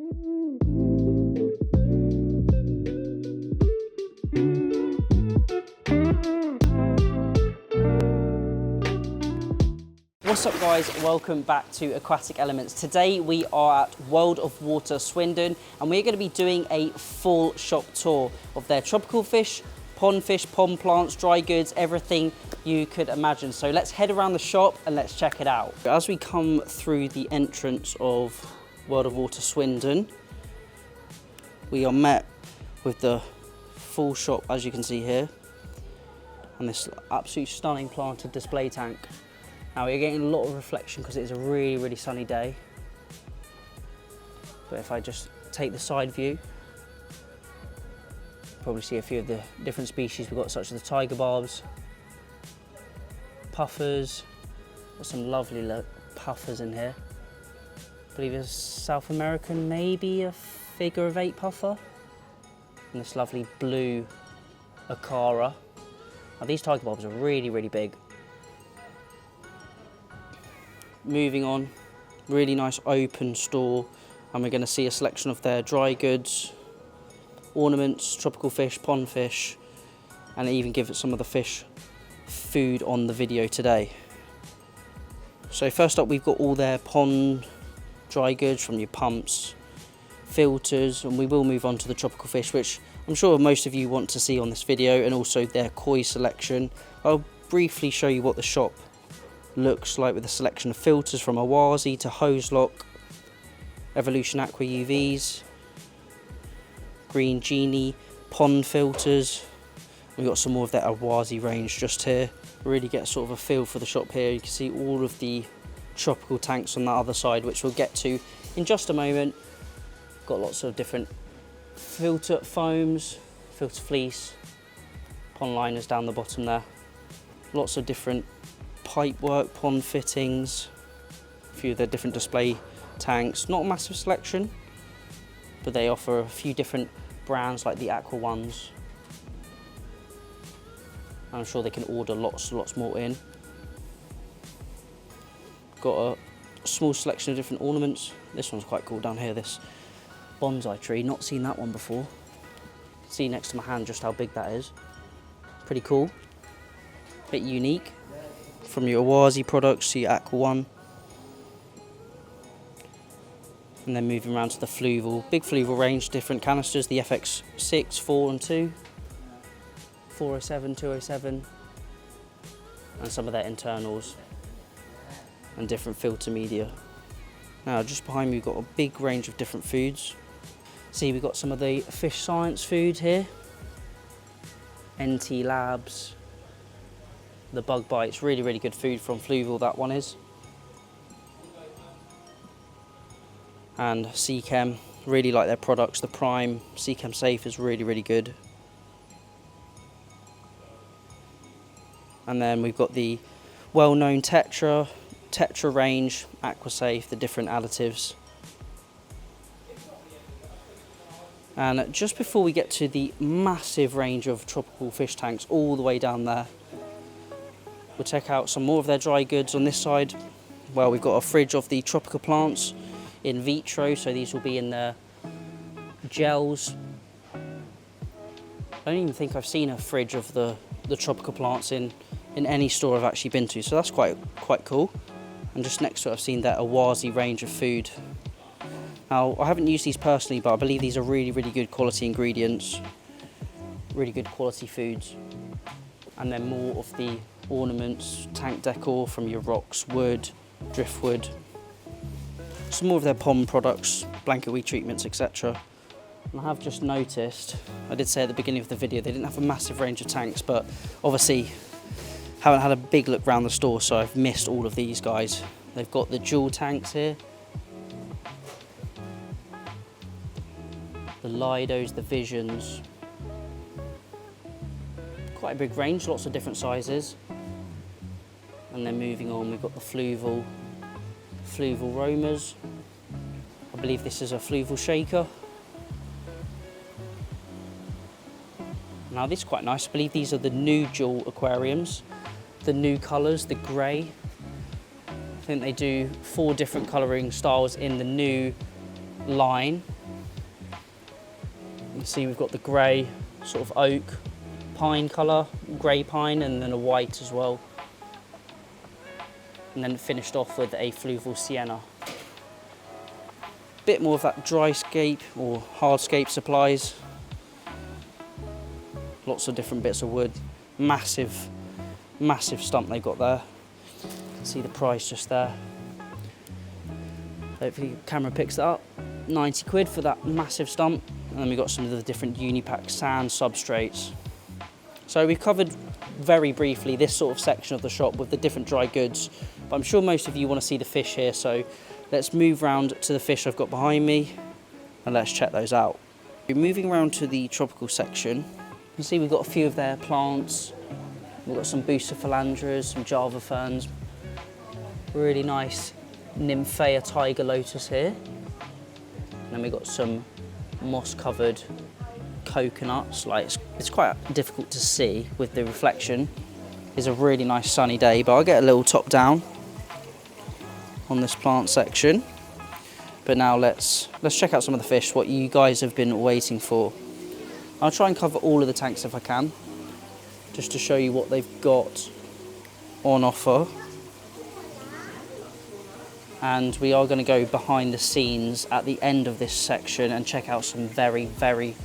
What's up guys, welcome back to Aquatic Elements. Today we are at World of Water Swindon and we're going to be doing a full shop tour of their tropical fish, pond plants, dry goods, everything you could imagine. So let's head around the shop and let's check it out. As we come through the entrance of World of Water Swindon, we are met with the full shop, as you can see here, and this absolutely stunning planted display tank. Now we're getting a lot of reflection because it's a really sunny day. But if I just take the side view, probably see a few of the different species we've got, such as the tiger barbs, puffers. Got some lovely puffers in here. I believe it's South American, maybe a figure of 8 puffer. And this lovely blue Acara. Now these tiger barbs are really big. Moving on, really nice open store, and we're going to see a selection of their dry goods, ornaments, tropical fish, pond fish, and even give some of the fish food on the video today. So first up, we've got all their pond dry goods, from your pumps, filters, and we will move on to the tropical fish, which I'm sure most of you want to see on this video, and also their koi selection. I'll briefly show you what the shop looks like with a selection of filters from Awazi to Hose Lock, Evolution Aqua UVs, Green Genie pond filters. We've got some more of that Awazi range just here. Really get sort of a feel for the shop here. You can see all of the tropical tanks on that other side, which we'll get to in just a moment. Got lots of different filter foams, filter fleece, pond liners down the bottom there. Lots of different pipe work, pond fittings, a few of the different display tanks. Not a massive selection, but they offer a few different brands like the Aqua ones. I'm sure they can order lots more in. Got a small selection of different ornaments. This one's quite cool down here, this bonsai tree. Not seen that one before. See next to my hand just how big that is. Pretty cool. Bit unique. From your Awazi products to your Aqua one. And then moving around to the fluval, big fluval range, different canisters, the FX6, 4 and 2, 407, 207, and some of their internals and different filter media. Now just behind me we've got a big range of different foods. See, we've got some of the fish science food here, NT Labs, the Bug Bites, really good food from Fluval, that one is. And Seachem, really like their products. The Prime Seachem Safe is really good. And then we've got the well-known Tetra range, AquaSafe, the different additives. And just before we get to the massive range of tropical fish tanks all the way down there, we'll check out some more of their dry goods on this side. Well, we've got a fridge of the tropical plants in vitro, so these will be in the gels. I don't even think I've seen a fridge of the tropical plants in any store I've actually been to, so that's quite cool. And just next to it I've seen that Awazi range of food. Now, I haven't used these personally, but I believe these are really good quality ingredients, really good quality foods. And then more of the ornaments, tank decor from your rocks, wood, driftwood. Some more of their pond products, blanket weed treatments, etc. And I have just noticed, I did say at the beginning of the video, they didn't have a massive range of tanks, but obviously haven't had a big look around the store, so I've missed all of these guys. They've got the jewel tanks here, the Lidos, the Visions. Quite a big range, lots of different sizes. And then moving on, we've got the Fluval Roamers. I believe this is a Fluval Shaker. Now this is quite nice. I believe these are the new Jewel aquariums. The new colours, the grey. I think they do 4 different colouring styles in the new line. can see we've got the grey sort of oak pine colour, grey pine, and then a white as well. And then finished off with a fluval sienna. Bit more of that dryscape or hardscape supplies. Lots of different bits of wood. Massive, massive stump they've got there. You can see the price just there. Hopefully the camera picks that up. 90 quid for that massive stump. And then we've got some of the different Unipack sand substrates. So we've covered very briefly this sort of section of the shop with the different dry goods, but I'm sure most of you want to see the fish here, so let's move round to the fish I've got behind me and let's check those out. We're moving around to the tropical section. You can see we've got a few of their plants. We've got some bucephalandras, some java ferns, really nice Nymphea tiger lotus here. And then we've got some moss covered coconuts. Like it's quite difficult to see with the reflection. It's a really nice sunny day, but I'll get a little top down on this plant section. But now let's check out some of the fish, what you guys have been waiting for. I'll try and cover all of the tanks if I can, just to show you what they've got on offer. And we are going to go behind the scenes at the end of this section and check out some very, very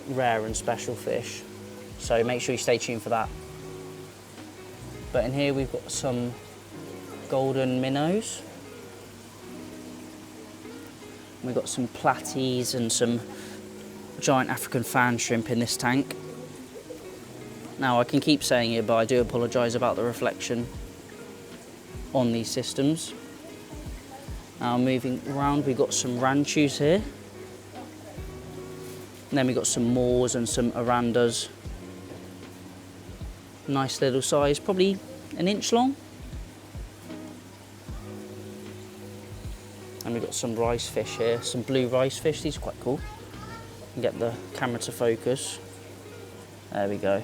rare and special fish. So make sure you stay tuned for that. But in here we've got some golden minnows. We've got some platies and some giant African fan shrimp in this tank. Now I can keep saying it, but I do apologise about the reflection on these systems. Now moving around, we've got some ranchus here. And then we've got some moors and some arandas. Nice little size, probably an inch long. And we've got some rice fish here, some blue rice fish. These are quite cool. Get the camera to focus. There we go.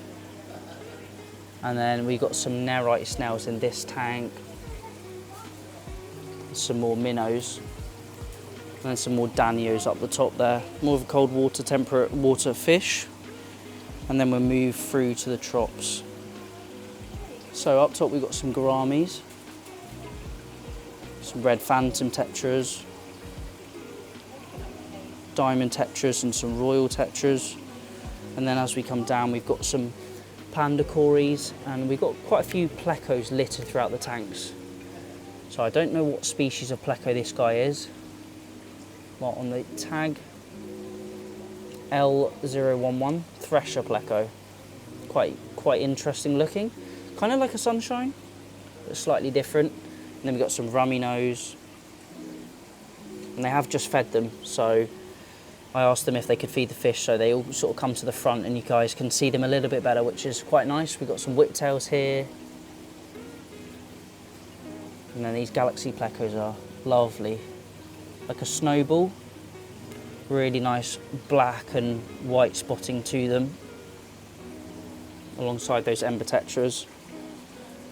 And then we've got some nerite snails in this tank. Some more minnows. And then some more danios up the top there. More of a cold water, temperate water fish. And then we'll move through to the trops. So up top we've got some gouramis. Some red phantom tetras. Diamond tetras and some royal tetras. And then as we come down we've got some panda cories, and we've got quite a few plecos littered throughout the tanks. So I don't know what species of pleco this guy is. Well, on the tag, L011, thresher pleco. Quite interesting looking. Kind of like a sunshine, but slightly different. And then we've got some rummy nose. And they have just fed them, so I asked them if they could feed the fish, so they all sort of come to the front and you guys can see them a little bit better, which is quite nice. We've got some whiptails here. And then these galaxy plecos are lovely. Like a snowball. Really nice black and white spotting to them. Alongside those ember tetras.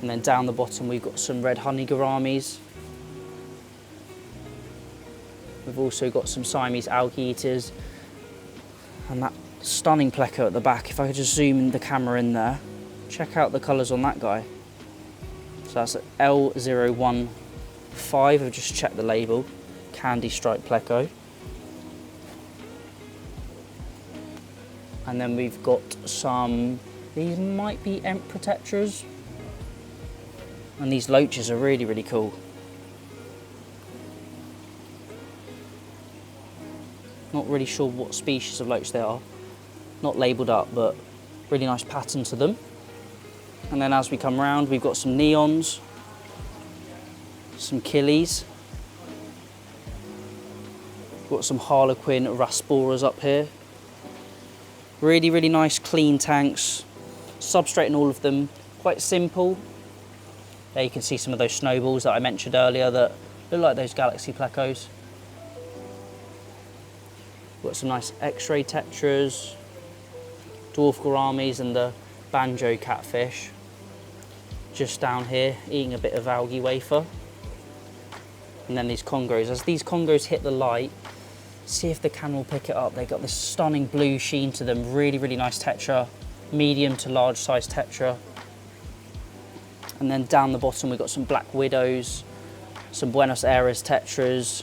And then down the bottom we've got some red honey gouramis. We've also got some Siamese algae eaters. And that stunning pleco at the back. If I could just zoom in the camera in there. Check out the colours on that guy. So that's L015. I've just checked the label. Candy stripe pleco. And then we've got some, these might be emperor tetras. And these loaches are really, really cool. Not really sure what species of loach they are. Not labelled up, but really nice pattern to them. And then as we come round, we've got some neons, some killies. We've got some harlequin rasporas up here. Really, really nice clean tanks. Substrate in all of them, quite simple. There you can see some of those snowballs that I mentioned earlier that look like those galaxy plecos. We've got some nice X-ray tetras, dwarf gouramis and the banjo catfish. Just down here, eating a bit of algae wafer. And then these congos. As these congos hit the light, See if the camera will pick it up. They've got this stunning blue sheen to them. Really, really nice tetra. Medium to large size tetra. And then down the bottom we've got some black widows, some Buenos Aires tetras,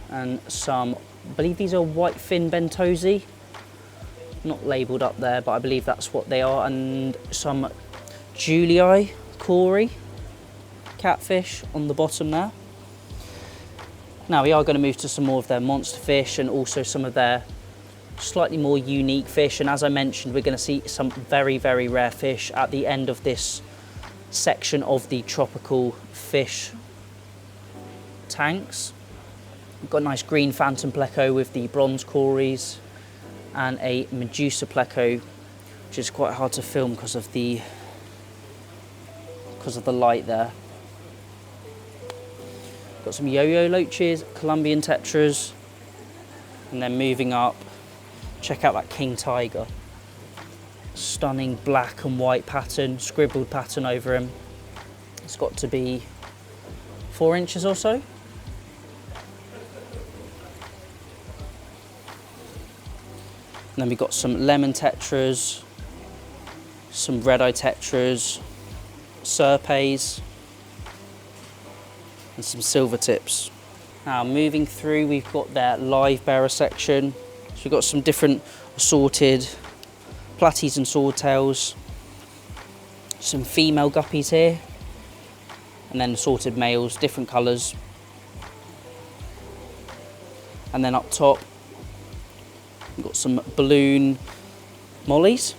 and some, I believe these are white fin bentosi. Not labelled up there, but I believe that's what they are. And some Julii Corey catfish on the bottom there. Now we are going to move to some more of their monster fish and also some of their slightly more unique fish. And as I mentioned, we're going to see some very, very rare fish at the end of this section of the tropical fish tanks. We've got a nice green phantom pleco with the bronze cories and a Medusa pleco, which is quite hard to film because of the light there. Got some yo-yo loaches, Colombian tetras, and then moving up, check out that king tiger. Stunning black and white pattern, scribbled pattern over him. It's got to be 4 inches or so. And then we've got some lemon tetras, some red-eye tetras, serpes, and some silver tips. Now moving through, we've got their live bearer section. So we've got some different assorted platies and swordtails, some female guppies here, and then assorted males, different colours. And then up top, we've got some balloon mollies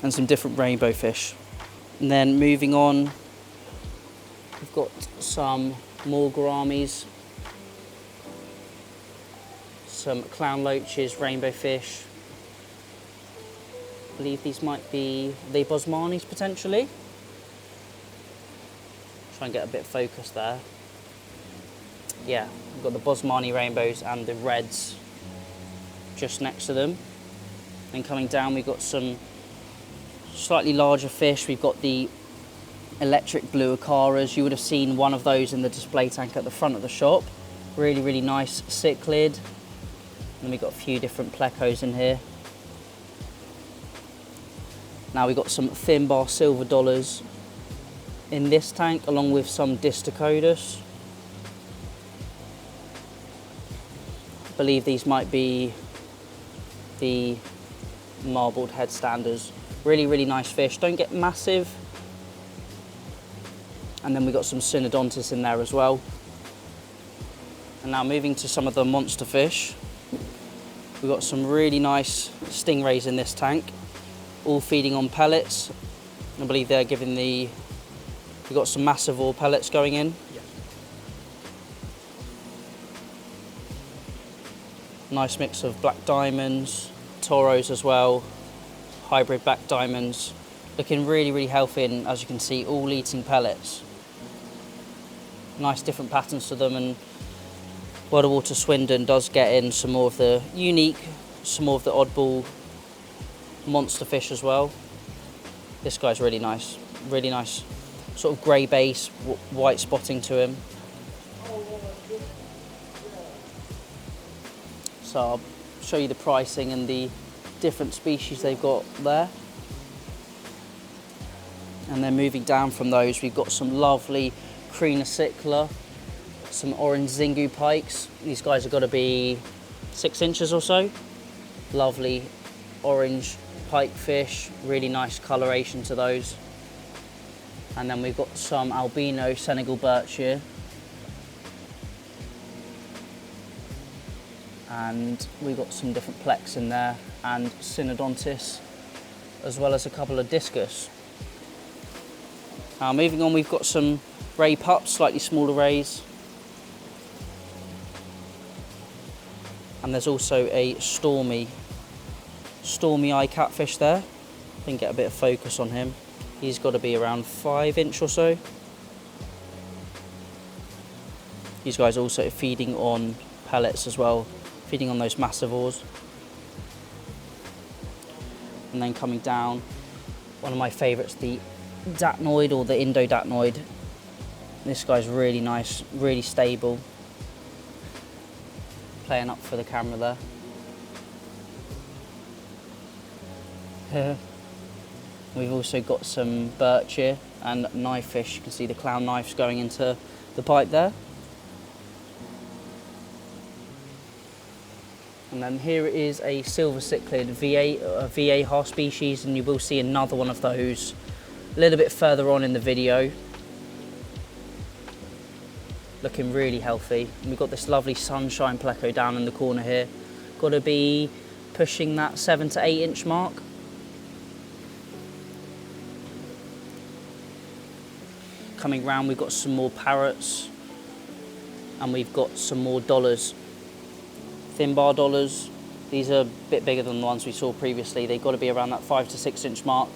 and some different rainbow fish. And then moving on, we've got some more gouramis, some clown loaches, rainbow fish. I believe these might be the Bosmanis potentially. Try and get a bit of focus there. Yeah, we've got the Bosmani rainbows and the reds just next to them. Then coming down, we've got some slightly larger fish. We've got the electric blue acaras. You would have seen one of those in the display tank at the front of the shop. Really, really nice cichlid. And we've got a few different plecos in here. Now we've got some thin bar silver dollars in this tank, along with some Distacodus. I believe these might be the marbled headstanders. Really, really nice fish. Don't get massive. And then we've got some Synodontis in there as well. And now moving to some of the monster fish. We've got some really nice stingrays in this tank, all feeding on pellets. I believe they're giving the... We've got some massive ore pellets going in. Yeah. Nice mix of black diamonds, toros as well, hybrid black diamonds. Looking really, really healthy, and as you can see, all eating pellets. Nice different patterns to them, and World of Water Swindon does get in some more of the unique, some more of the oddball monster fish as well. This guy's really nice, sort of grey base, white spotting to him. So I'll show you the pricing and the different species they've got there. And then moving down from those, we've got some lovely Cicla, some orange Zingu pikes. These guys have got to be 6 inches or so. Lovely orange pike fish, really nice coloration to those. And then we've got some albino Senegal birch here. And we've got some different plex in there, and Synodontis, as well as a couple of discus. Now moving on, we've got some ray pups, slightly smaller rays. And there's also a stormy eye catfish there. I can get a bit of focus on him. He's got to be around 5 inch or so. These guys are also feeding on pellets as well, feeding on those massive ores. And then coming down, one of my favourites, the Datnoid or the Indo-Datnoid. This guy's really nice, really stable. Playing up for the camera there. We've also got some birch here and knife fish. You can see the clown knifes going into the pipe there. And then here is a silver cichlid, VA half species, and you will see another one of those a little bit further on in the video. Looking really healthy. And we've got this lovely sunshine pleco down in the corner here. Got to be pushing that 7 to 8 inch mark. Coming round, we've got some more parrots, and we've got some more dollars. Thin bar dollars. These are a bit bigger than the ones we saw previously. They've got to be around that 5 to 6 inch mark.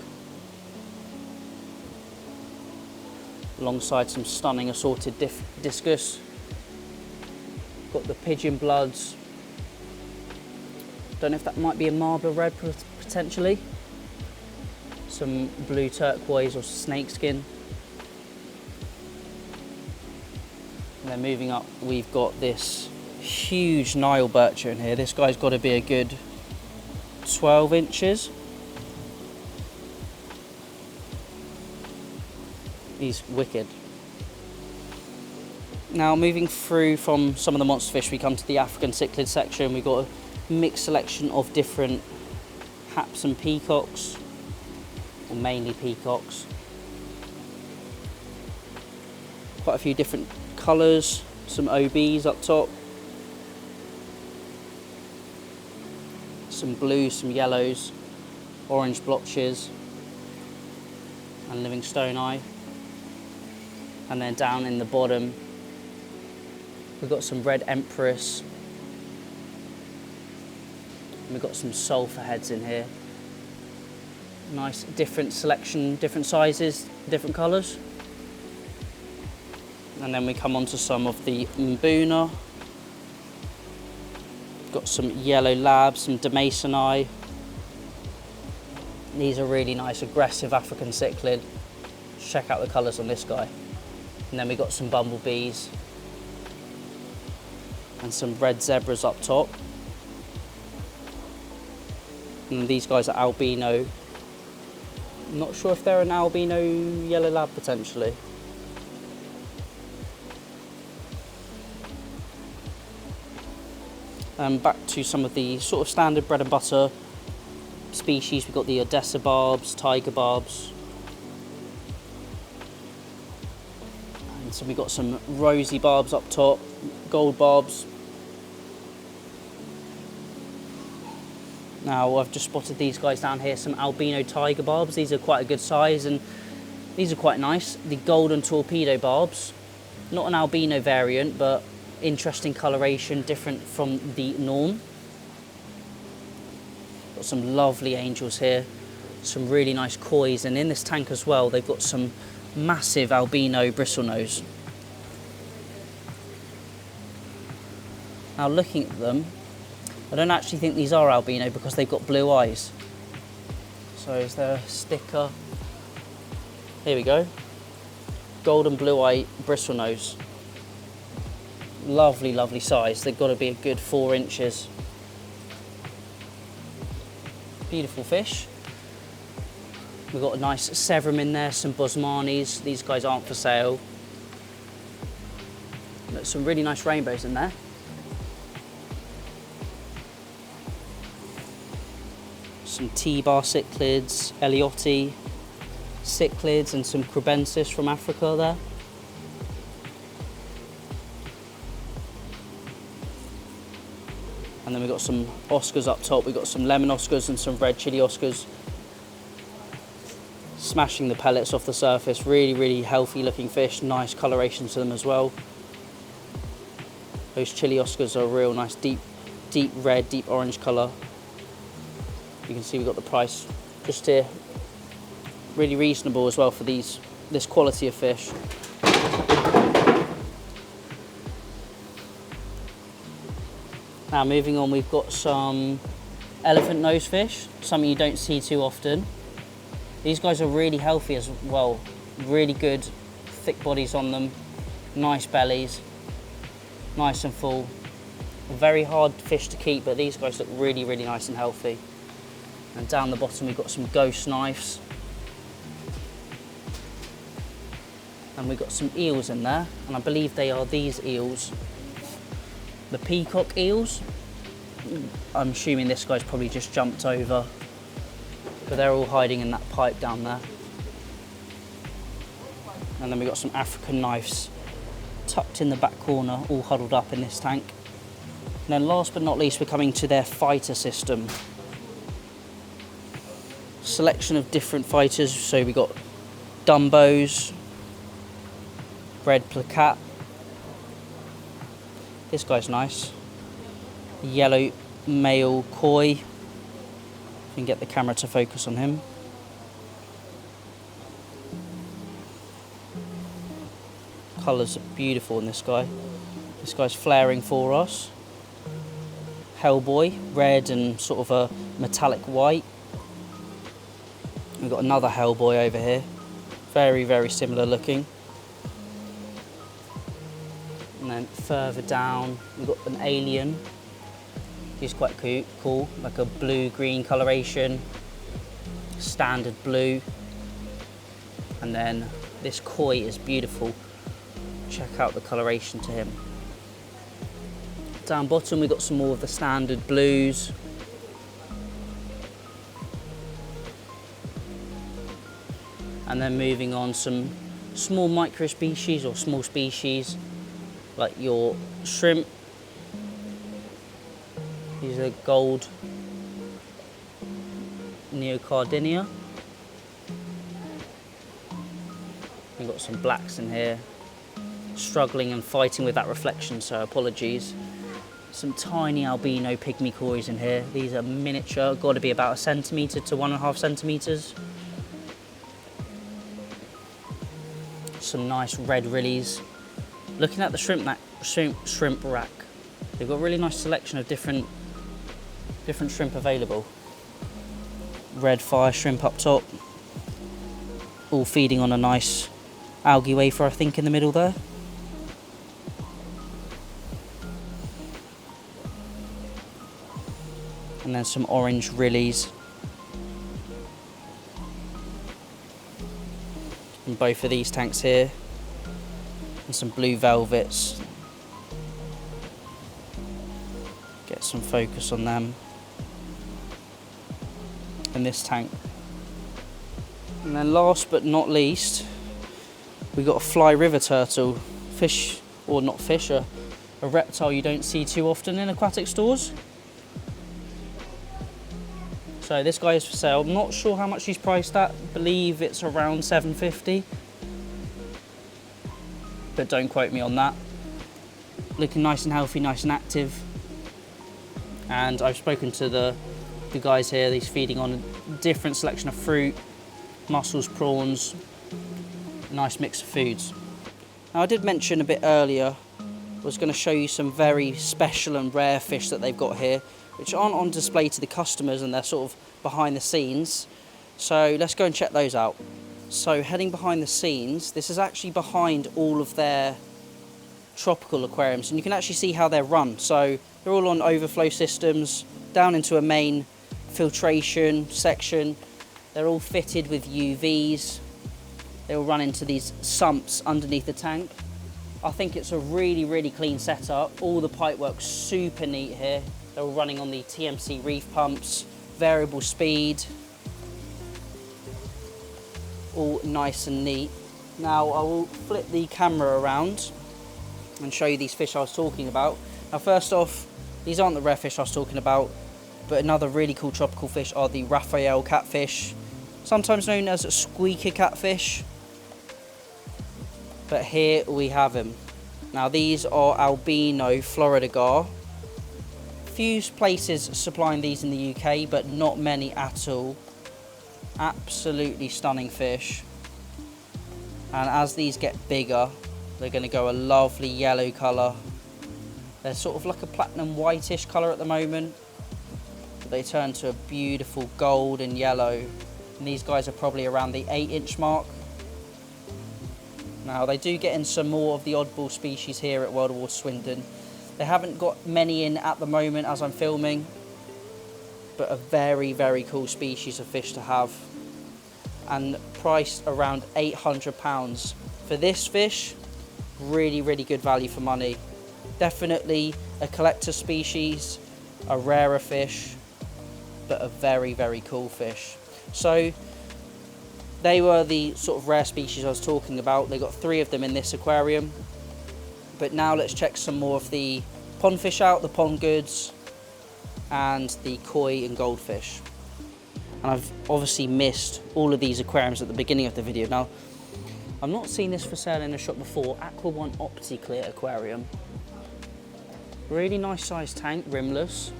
Alongside some stunning assorted discus. Got the pigeon bloods. Don't know if that might be a marble red potentially. Some blue turquoise or snakeskin. And then moving up, we've got this huge Nile bircher in here. This guy's got to be a good 12 inches. He's wicked. Now moving through from some of the monster fish, we come to the African cichlid section. We've got a mixed selection of different haps and peacocks, or mainly peacocks. Quite a few different colours, some OBs up top. Some blues, some yellows, orange blotches, and Livingstone eye. And then down in the bottom, we've got some red empress. And we've got some sulphur heads in here. Nice different selection, different sizes, different colours. And then we come on to some of the Mbuna. Got some yellow labs, some Damasceni. These are really nice, aggressive African cichlid. Check out the colours on this guy. And then we got some bumblebees and some red zebras up top. And these guys are albino. I'm not sure if they're an albino yellow lab potentially. Back to some of the sort of standard bread and butter species. We've got the Odessa barbs, tiger barbs. And so we've got some rosy barbs up top, gold barbs. Now I've just spotted these guys down here, some albino tiger barbs. These are quite a good size and these are quite nice. The golden torpedo barbs, not an albino variant, but interesting coloration, different from the norm. Got some lovely angels here, some really nice kois, and in this tank as well they've got some massive albino bristlenose. Now looking at them, I don't actually think these are albino because they've got blue eyes. So is there a sticker? Here we go. Golden blue eye bristlenose. Lovely, lovely size. They've got to be a good 4 inches. Beautiful fish. We've got a nice Severum in there, some Bosmanis. These guys aren't for sale. But some really nice rainbows in there. Some T-bar cichlids, Eliotti cichlids, and some Crubensis from Africa there. And then we've got some Oscars up top. We've got some lemon Oscars and some red chili Oscars. Smashing the pellets off the surface. Really, really healthy looking fish. Nice coloration to them as well. Those chili Oscars are a real nice deep red, deep orange colour. You can see we've got the price just here. Really reasonable as well for this quality of fish. Now moving on, we've got some elephant nose fish, something you don't see too often. These guys are really healthy as well, really good thick bodies on them, Nice bellies, nice and full. Very hard fish to keep, but these guys look really, really nice and healthy. And down the bottom we've got some ghost knives. And we've got some eels in there, and I believe they are these eels. The peacock eels. I'm assuming this guy's probably just jumped over, but they're all hiding in that pipe down there. And then we've got some African knives tucked in the back corner, all huddled up in this tank. And then last but not least, we're coming to their fighter system. Selection of different fighters. So we've got Dumbos, red placat. This guy's nice. Yellow male koi. You can get the camera to focus on him. Colours are beautiful in this guy. This guy's flaring for us. Hellboy, red and sort of a metallic white. We've got another Hellboy over here. Very, very similar looking. And then further down, we've got an alien. He's quite cool, like a blue-green coloration. Standard blue. And then this koi is beautiful. Check out the coloration to him. Down bottom we've got some more of the standard blues. And then moving on, some small micro species or small species like your shrimp. These are gold neocardinia. We've got some blacks in here, struggling and fighting with that reflection, so apologies. Some tiny albino pygmy koris in here. These are miniature, got to be about 1 centimetre to 1.5 centimetres. Some nice red rillies. Looking at the shrimp rack, they've got a really nice selection of different shrimp available. Red fire shrimp up top, all feeding on a nice algae wafer, I think, in the middle there. And then some orange rillies. In both of these tanks here. And some blue velvets. Get some focus on them. In this tank. And then last but not least, we got a fly river turtle. Fish, or not fish, a reptile you don't see too often in aquatic stores. So this guy is for sale. I'm not sure how much he's priced at. I believe it's around $7.50. But don't quote me on that. Looking nice and healthy, nice and active. And I've spoken to the guys here. He's feeding on a different selection of fruit, mussels, prawns, a nice mix of foods. Now I did mention a bit earlier, I was going to show you some very special and rare fish that they've got here, which aren't on display to the customers, and they're sort of behind the scenes. So let's go and check those out. So heading behind the scenes, this is actually behind all of their tropical aquariums, and you can actually see how they're run. So they're all on overflow systems, down into a main filtration section. They're all fitted with UVs. They all run into these sumps underneath the tank. I think it's a really, really clean setup. All the pipework's super neat here. They're all running on the TMC reef pumps, variable speed, all nice and neat. Now I will flip the camera around and show you these fish I was talking about. Now first off, these aren't the rare fish I was talking about, but another really cool tropical fish are the Raphael catfish, sometimes known as squeaker catfish. But here we have him. Now these are albino Florida gar. Few places supplying these in the UK, but not many at all. Absolutely stunning fish. And as these get bigger, they're going to go a lovely yellow colour. They're sort of like a platinum whitish colour at the moment, but they turn to a beautiful gold and yellow. And these guys are probably around the 8-inch mark. Now they do get in some more of the oddball species here at World of Water Swindon. They haven't got many in at the moment as I'm filming, but a very, very cool species of fish to have, and priced around £800. For this fish, really, really good value for money. Definitely a collector species, a rarer fish, but a very, very cool fish. So they were the sort of rare species I was talking about. They got 3 of them in this aquarium. But now let's check some more of the pond fish out, the pond goods, and the koi and goldfish. And I've obviously missed all of these aquariums at the beginning of the video. Now, I've not seen this for sale in a shop before. Aqua One OptiClear Aquarium. Really nice sized tank, rimless.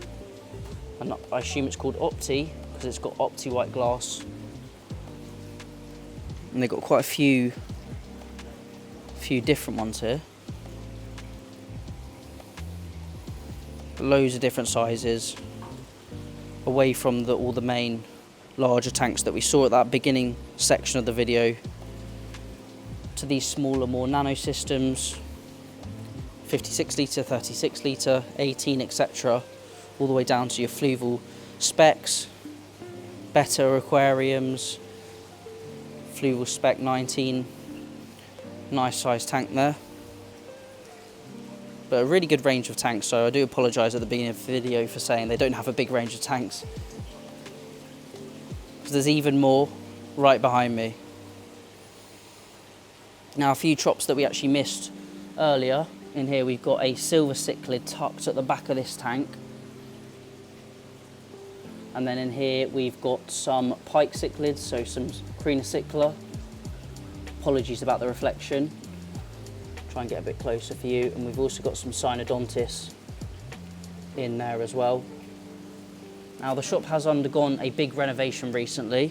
And I assume it's called Opti because it's got Opti white glass. And they've got quite a few different ones here. Loads of different sizes. Away from all the main larger tanks that we saw at that beginning section of the video, to these smaller, more nano systems, 56 litre, 36 litre, 18, etc. All the way down to your fluval specs, betta aquariums, fluval spec 19, nice sized tank there. But a really good range of tanks, so I do apologise at the beginning of the video for saying they don't have a big range of tanks. Because there's even more right behind me. Now, a few trops that we actually missed earlier. In here we've got a silver cichlid tucked at the back of this tank. And then in here we've got some pike cichlids, so some Crina. Apologies about the reflection. Try and get a bit closer for you. And we've also got some Cynodontis in there as well. Now, the shop has undergone a big renovation recently,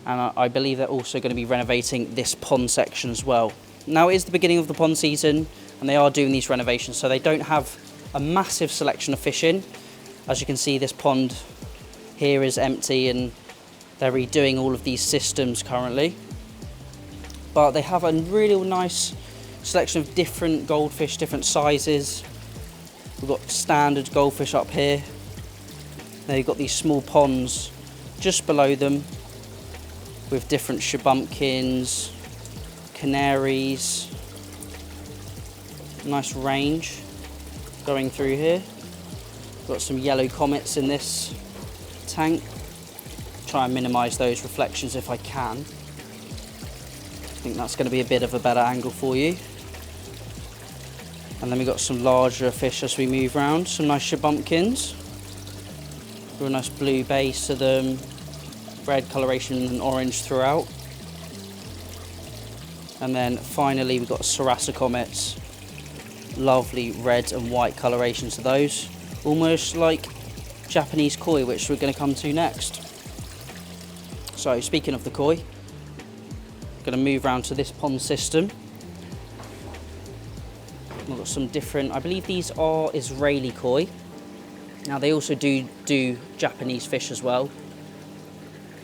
and I believe they're also going to be renovating this pond section as well. Now, it is the beginning of the pond season, and they are doing these renovations, so they don't have a massive selection of fish in. As you can see, this pond here is empty, and they're redoing all of these systems currently. But they have a really nice selection of different goldfish, different sizes. We've got standard goldfish up here. Now you've got these small ponds just below them with different shabumpkins, canaries. Nice range going through here. Got some yellow comets in this tank. Try and minimise those reflections if I can. I think that's going to be a bit of a better angle for you. And then we've got some larger fish as we move around. Some nice shabumpkins. Real nice blue base to them. Red coloration and orange throughout. And then finally we've got Sarasa comets. Lovely red and white coloration to those. Almost like Japanese koi, which we're going to come to next. So speaking of the koi, I'm going to move around to this pond system. We've got some different, I believe these are Israeli koi. Now they also do Japanese fish as well.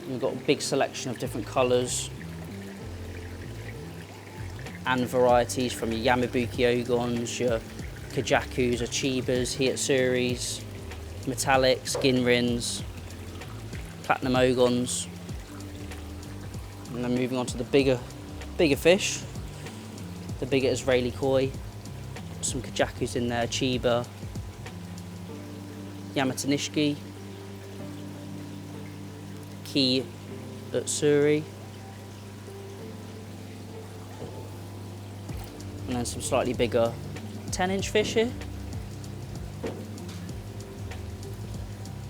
We've got a big selection of different colours and varieties, from your Yamabuki ogons, your kajakus, achibas, hiatsuris, metallics, ginrins, platinum ogons. And then moving on to the bigger fish, the bigger Israeli koi. Some kajakus in there, chiba, Yamatanishki, Ki Utsuri, and then some slightly bigger 10-inch fish here.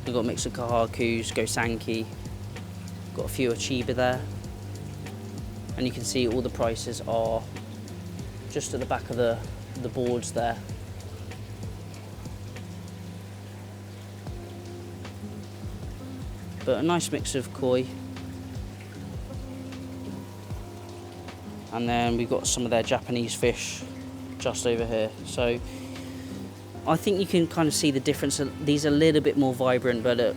We've got a mix of kahakus, gosanki, got a few achiba there, and you can see all the prices are just at the back of the boards there. But a nice mix of koi. And then we've got some of their Japanese fish just over here. So I think you can kind of see the difference. These are a little bit more vibrant, but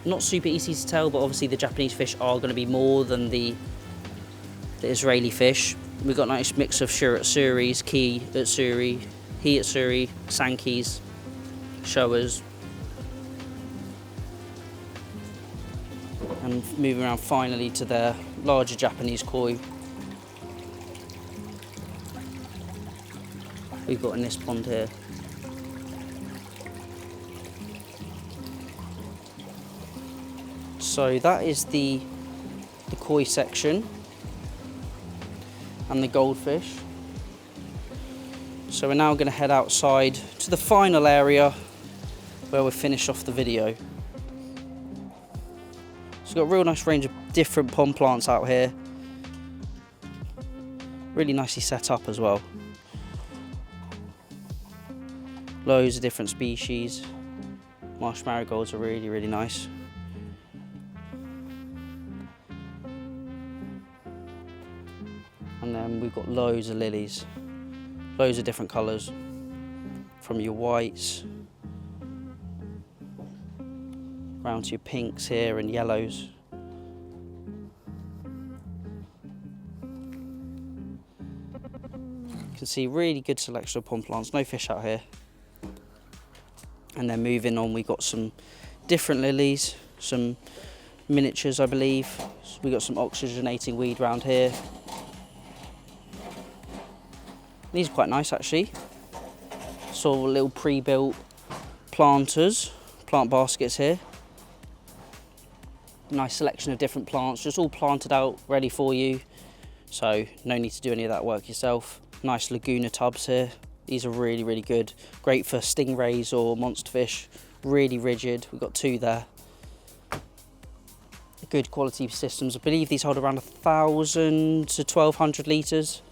not super easy to tell. But obviously the Japanese fish are going to be more than the Israeli fish. We've got a nice mix of Suris, Key at Suri, He at Suri, Sankeys, Showers. And moving around finally to their larger Japanese koi. We've got in this pond here. So that is the koi section and the goldfish. So we're now going to head outside to the final area where we'll finish off the video. So we've got a real nice range of different pond plants out here. Really nicely set up as well. Loads of different species. Marsh marigolds are really, really nice. And then we've got loads of lilies. Loads of different colours. From your whites round to your pinks here and yellows. You can see really good selection of pond plants, no fish out here. And then moving on, we've got some different lilies, some miniatures I believe. So we've got some oxygenating weed around here. These are quite nice actually. Sort of little pre-built planters, plant baskets here. Nice selection of different plants, just all planted out, ready for you. So no need to do any of that work yourself. Nice Laguna tubs here. These are really, really good. Great for stingrays or monster fish. Really rigid, we've got 2 there. Good quality systems. I believe these hold around 1,000 to 1,200 litres.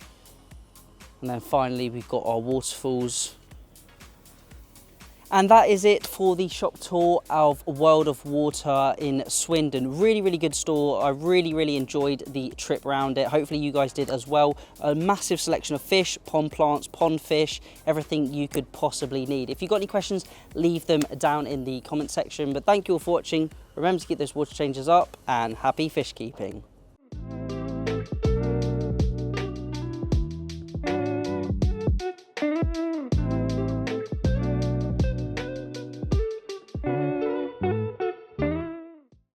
And then finally we've got our waterfalls. And that is it for the shop tour of World of Water in Swindon. Really, really good store. I really, really enjoyed the trip around it. Hopefully you guys did as well. A massive selection of fish, pond plants, pond fish, everything you could possibly need. If you've got any questions, leave them down in the comment section. But thank you all for watching. Remember to keep those water changes up and happy fish keeping.